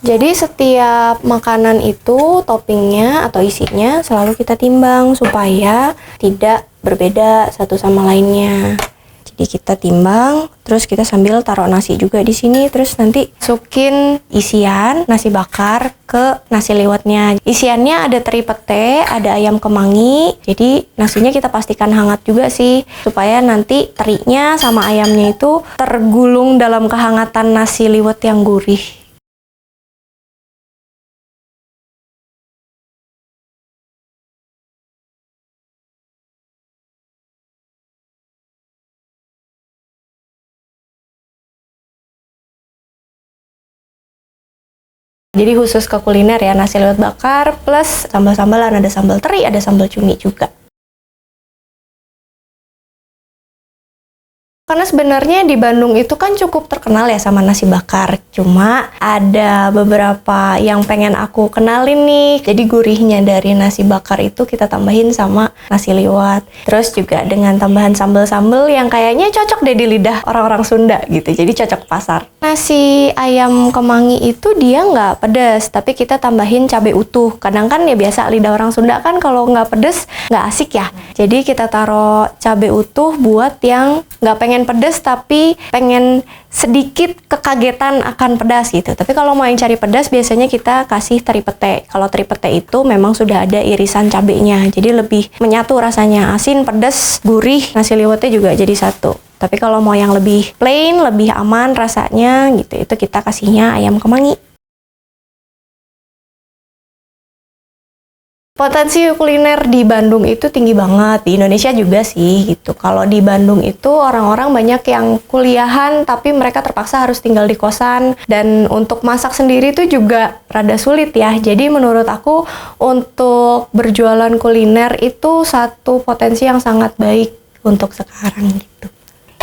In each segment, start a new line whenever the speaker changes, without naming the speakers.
Jadi setiap makanan itu toppingnya atau isinya selalu kita timbang supaya tidak berbeda satu sama lainnya. Jadi kita timbang, terus kita sambil taruh nasi juga di sini, terus nanti masukin isian nasi bakar ke nasi liwetnya. Isiannya ada teri pete, ada ayam kemangi. Jadi nasinya kita pastikan hangat juga sih, supaya nanti terinya sama ayamnya itu tergulung dalam kehangatan nasi liwet yang gurih. Jadi khusus ke kuliner ya, nasi liwet bakar plus sambal-sambalan, ada sambal teri, ada sambal cumi juga. Karena sebenarnya di Bandung itu kan cukup terkenal ya sama nasi bakar. Cuma ada beberapa yang pengen aku kenalin nih. Jadi gurihnya dari nasi bakar itu kita tambahin sama nasi liwet. Terus juga dengan tambahan sambal-sambal yang kayaknya cocok deh di lidah orang-orang Sunda gitu. Jadi cocok pasar. Nasi ayam kemangi itu dia nggak pedas, tapi kita tambahin cabai utuh. Kadang kan ya biasa lidah orang Sunda kan kalau nggak pedas nggak asik ya. Jadi kita taruh cabai utuh buat yang nggak pengen pedas tapi pengen sedikit kekagetan akan pedas gitu. Tapi kalau mau yang cari pedas biasanya kita kasih teri pete. Kalau teri pete itu memang sudah ada irisan cabenya, jadi lebih menyatu rasanya, asin, pedas, gurih, nasi liwetnya juga jadi satu. Tapi kalau mau yang lebih plain, lebih aman rasanya gitu, itu kita kasihnya ayam kemangi. Potensi kuliner di Bandung itu tinggi banget, di Indonesia juga sih gitu. Kalau di Bandung itu orang-orang banyak yang kuliahan tapi mereka terpaksa harus tinggal di kosan, dan untuk masak sendiri itu juga rada sulit ya. Jadi menurut aku untuk berjualan kuliner itu satu potensi yang sangat baik untuk sekarang gitu.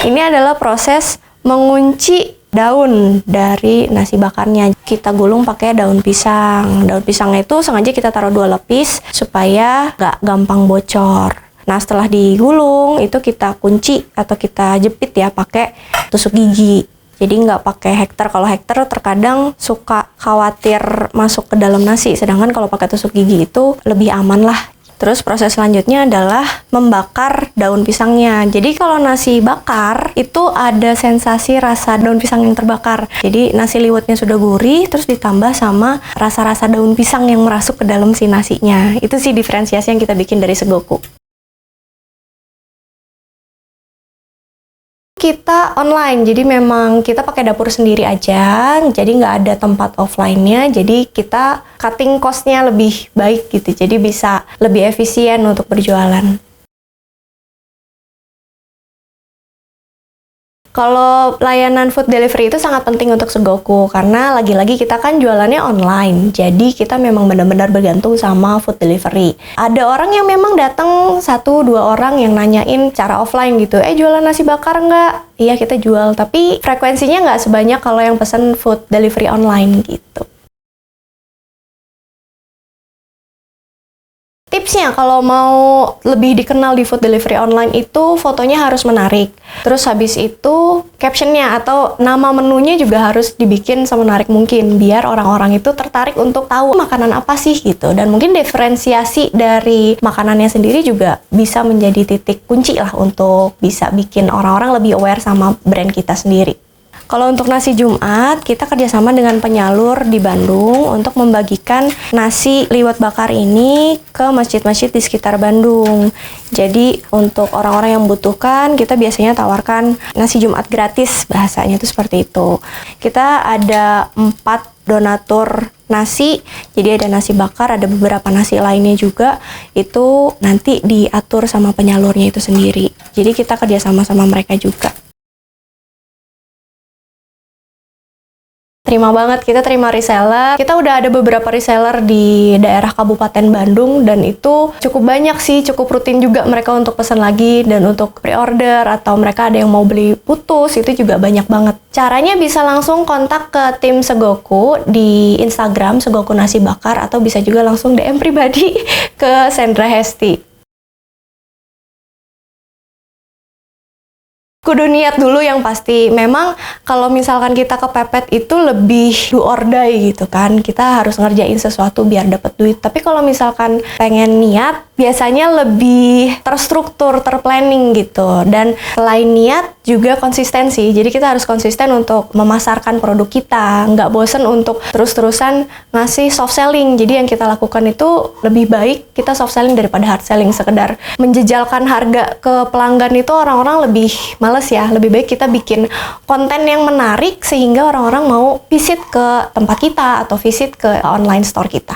Ini adalah proses mengunci daun dari nasi bakarnya. Kita gulung pakai daun pisang. Daun pisangnya itu sengaja kita taruh 2 lapis supaya nggak gampang bocor. Nah setelah digulung itu kita kunci atau kita jepit ya pakai tusuk gigi. Jadi nggak pakai hektar. Kalau hektar terkadang suka khawatir masuk ke dalam nasi. Sedangkan kalau pakai tusuk gigi itu lebih aman lah. Terus proses selanjutnya adalah membakar daun pisangnya. Jadi kalau nasi bakar itu ada sensasi rasa daun pisang yang terbakar. Jadi nasi liwetnya sudah gurih, terus ditambah sama rasa-rasa daun pisang yang merasuk ke dalam si nasinya. Itu sih diferensiasi yang kita bikin dari segoku. Kita online, jadi memang kita pakai dapur sendiri aja, jadi nggak ada tempat offline-nya, jadi kita cutting cost-nya lebih baik gitu, jadi bisa lebih efisien untuk berjualan. Kalau layanan food delivery itu sangat penting untuk segoku, karena lagi-lagi kita kan jualannya online, jadi kita memang benar-benar bergantung sama food delivery. Ada orang yang memang datang 1-2 orang yang nanyain cara offline gitu, jualan nasi bakar nggak? Iya kita jual, tapi frekuensinya nggak sebanyak kalau yang pesen food delivery online gitu. Tipsnya kalau mau lebih dikenal di food delivery online itu fotonya harus menarik. Terus habis itu captionnya atau nama menunya juga harus dibikin semenarik mungkin biar orang-orang itu tertarik untuk tahu makanan apa sih gitu. Dan mungkin diferensiasi dari makanannya sendiri juga bisa menjadi titik kunci lah untuk bisa bikin orang-orang lebih aware sama brand kita sendiri. Kalau untuk nasi Jumat, kita kerjasama dengan penyalur di Bandung untuk membagikan nasi liwet bakar ini ke masjid-masjid di sekitar Bandung. Jadi untuk orang-orang yang membutuhkan, kita biasanya tawarkan nasi Jumat gratis, bahasanya itu seperti itu. Kita ada 4 donatur nasi, jadi ada nasi bakar, ada beberapa nasi lainnya juga, itu nanti diatur sama penyalurnya itu sendiri. Jadi kita kerjasama sama mereka juga. Terima banget, kita terima reseller. Kita udah ada beberapa reseller di daerah Kabupaten Bandung dan itu cukup banyak sih, cukup rutin juga mereka untuk pesan lagi dan untuk pre-order atau mereka ada yang mau beli putus, itu juga banyak banget. Caranya bisa langsung kontak ke tim Segoku di Instagram Segoku Nasi Bakar atau bisa juga langsung DM pribadi ke Sandra Hesti. kudu niat dulu yang pasti. Memang kalau misalkan kita kepepet itu lebih do or die gitu kan. Kita harus ngerjain sesuatu biar dapat duit. Tapi kalau misalkan pengen niat, biasanya lebih terstruktur, terplanning gitu. Dan selain niat juga konsistensi. Jadi kita harus konsisten untuk memasarkan produk kita. Nggak bosen untuk terus-terusan ngasih soft selling. Jadi yang kita lakukan itu lebih baik kita soft selling daripada hard selling. Sekedar menjejalkan harga ke pelanggan itu orang-orang lebih males ya. Lebih baik kita bikin konten yang menarik sehingga orang-orang mau visit ke tempat kita atau visit ke online store kita.